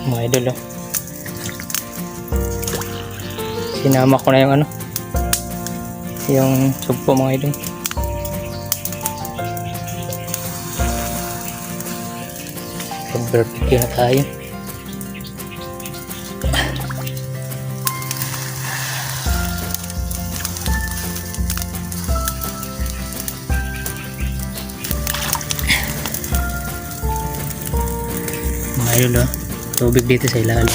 Mga idol, oh. Sinama ko na yung yung sugpo, mga idol. Pag-barbecue na tayo. Mga idol, oh. Tubig dito sa ilalim.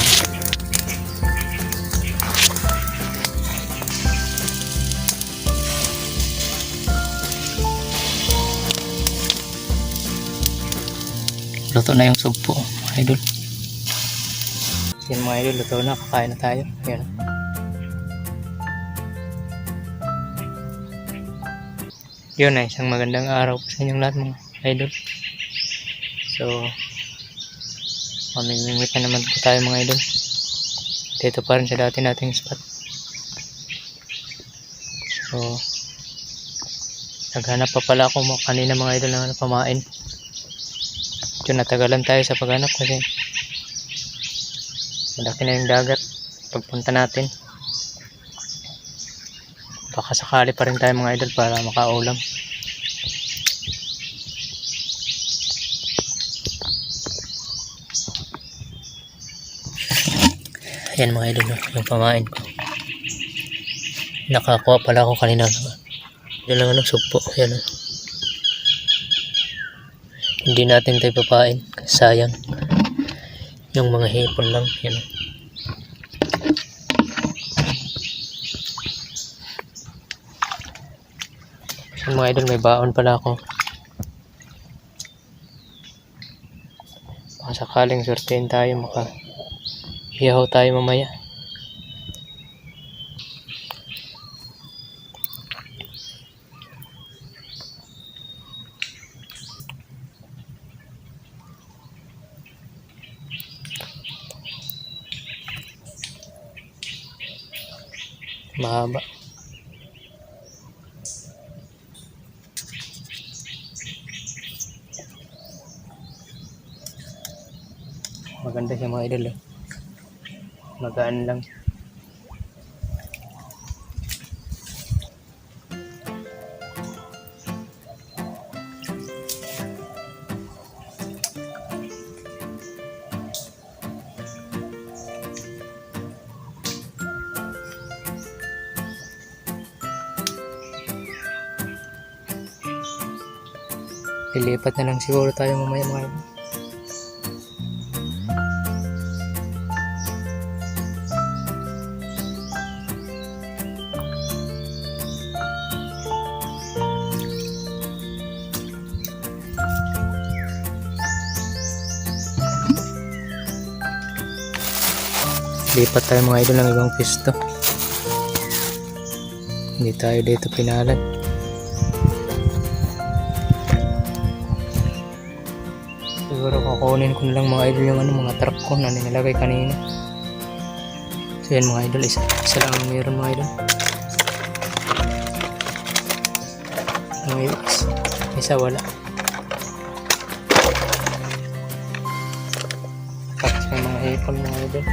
Luto na yung sugpo, mga idol. Yan mga idol, luto na. Kakain na tayo. Ayan. Yun ay isang magandang araw sa inyong lahat, mga idol. So, mamimimit na naman po tayo, mga idol. Dito pa rin sa dati nating spot. So, naghanap pa pala ako kanina, mga idol, na pamain. Ito, natagalan tayo sa paghanap kasi malaki na yung dagat pagpunta natin. Baka sakali pa rin tayo, mga idol, para makaulam. Ayan, mga idol, yung pamain ko. Nakakuha pala ako kanina. Yan lang sugpo. Ayan. Hindi natin tayo papain. Sayang. Yung mga hipon lang. Yan. So, mga idol, may baon pala ako. Baka sakaling swertein tayo, hiyaw tayo mamaya. Mahaba. Maganda siya, mga idol. Magaan lang. Lilipat na lang siguro tayo mamaya, mga idol. Lipat tayo, mga idol, ng ibang pisto. Hindi tayo dito pinalan. Siguro kukunin ko na lang, mga idol, yung mga truck ko na nilagay kanina. So yan, mga idol, isa lang ang mayroon, mga idol. Ang isa wala. Tapos may mga hipon, mga idol.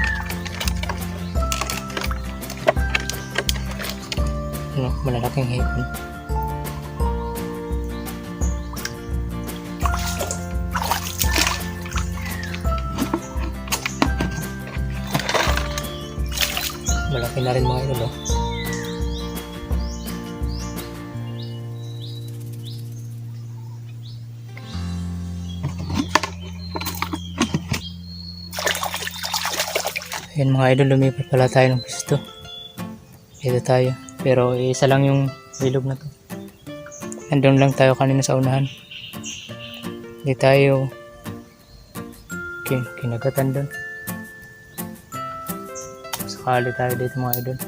Malalaking hipon. Malaki na rin, mga idol. Ayan, mga idol, lumipat pala tayo ng pisto. Dito tayo. Pero isa lang yung bilog na to. Andun lang tayo kanina sa unahan. Hindi tayo kinagatan doon. Sakali tayo dito, mga idol.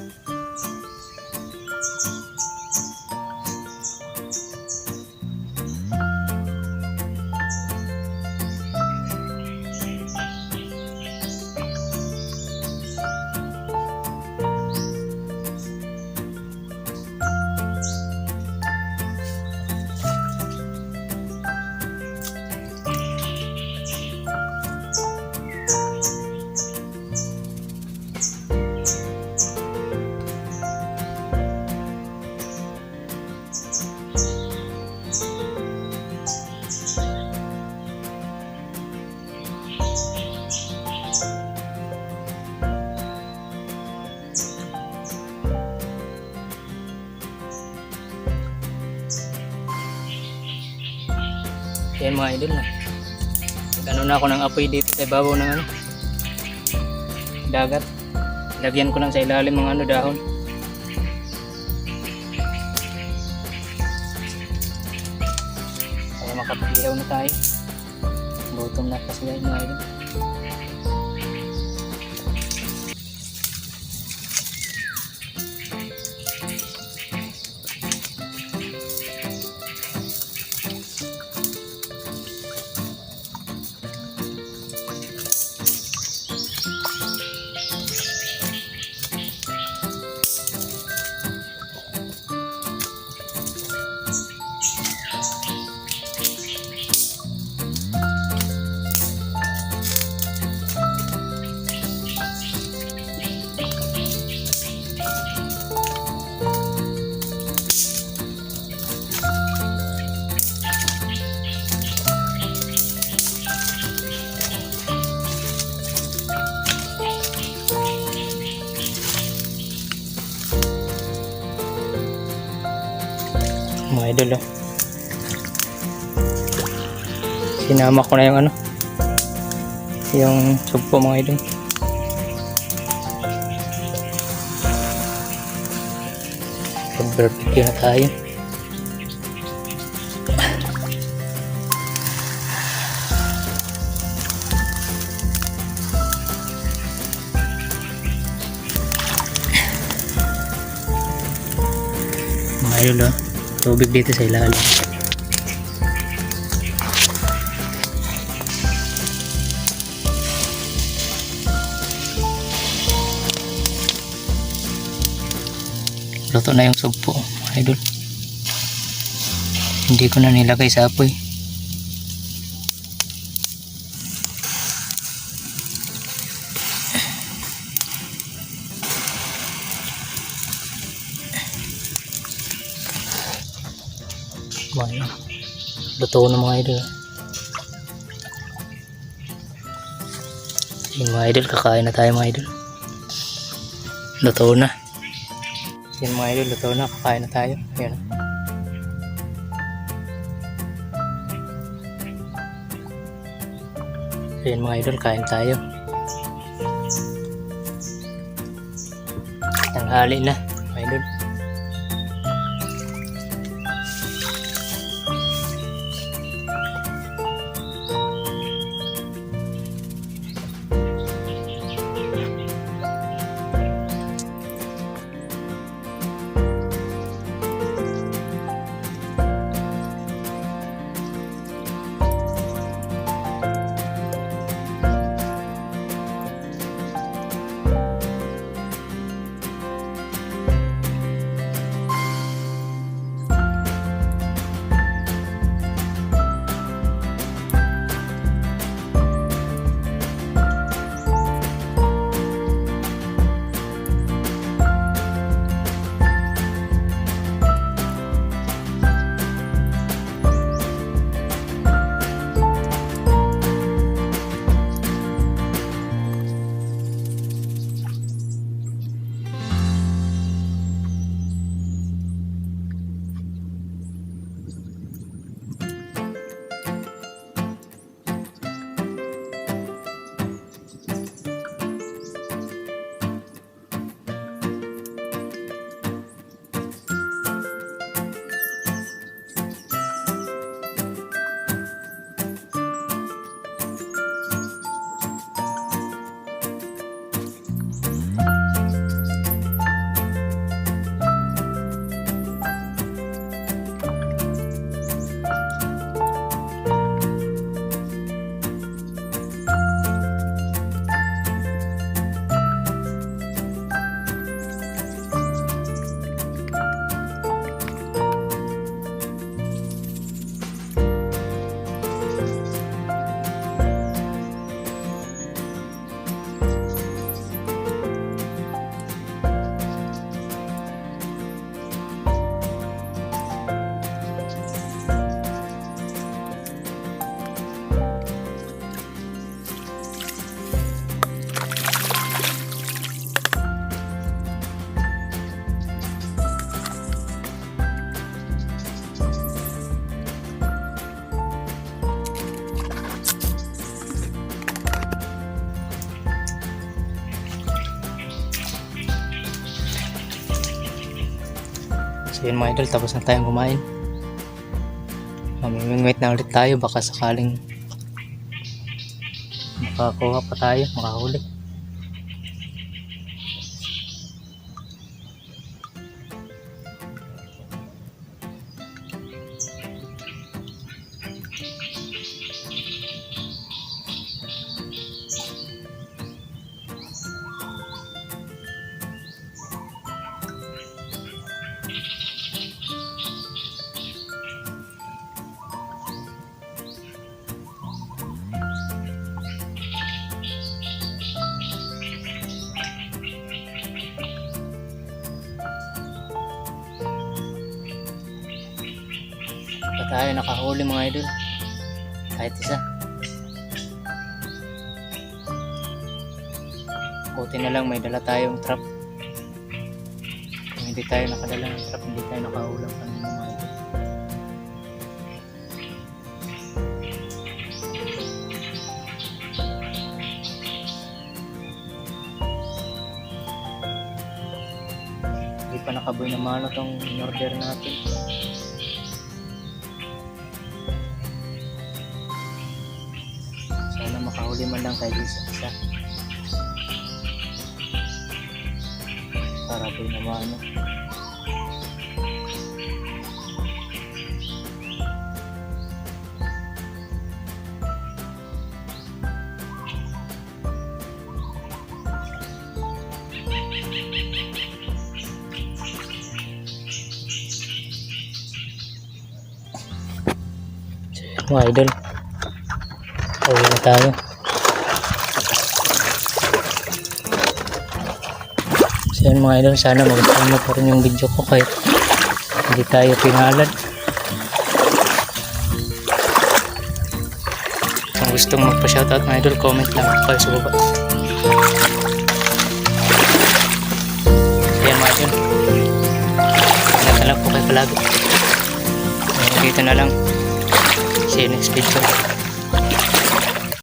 Yan mga idol na. Nag-ano na ako ng apoy dito sa ibabaw ng ano, dagat. Lagyan ko lang sa ilalim ng ano, dahon. Para makapihaw na tayo. Gutom na kasi guys mga idol. Mga idol oh. Sinama ko na yung ano, yung sugpo mga idol. Pag-barbecue na tayo. Mga idol oh, tubig dito sa ilalim. Luto na yung sugpo mga idol. Hindi ko na nilagay sa apoy. Bueno, luto na mga idol. Yung mga idol, kakain na tayo mga idol. Luto na. Yung mga idol, luto na, kakain na tayo. Ayan. Ayan mga idol, kain tayo. Tanghali na mga idol. So yun mga idol, tapos na tayong kumain. Mamimingwit na ulit tayo, baka sakaling makakuha pa tayo, makahuli. Pa tayo nakahuli mga idol, kahit isa. Buti na lang may dala tayong trap. Kung hindi tayo nakadala ng trap, hindi tayo nakahulog kanina mga idol. Hindi pa nakaboy na mano tong in-order natin. Sana makahuli man lang tayo isa para boy na mano. Mga idol, uwi na tayo. So yan mga idol, sana magustuhan mo pa rin yung video ko kahit hindi tayo pinalad. Kung gustong magpa-shoutout mga idol, comment lang kayo sa baba. So yan mga idol, ingat na lang po kayo palagi. Dito na lang. See you next video.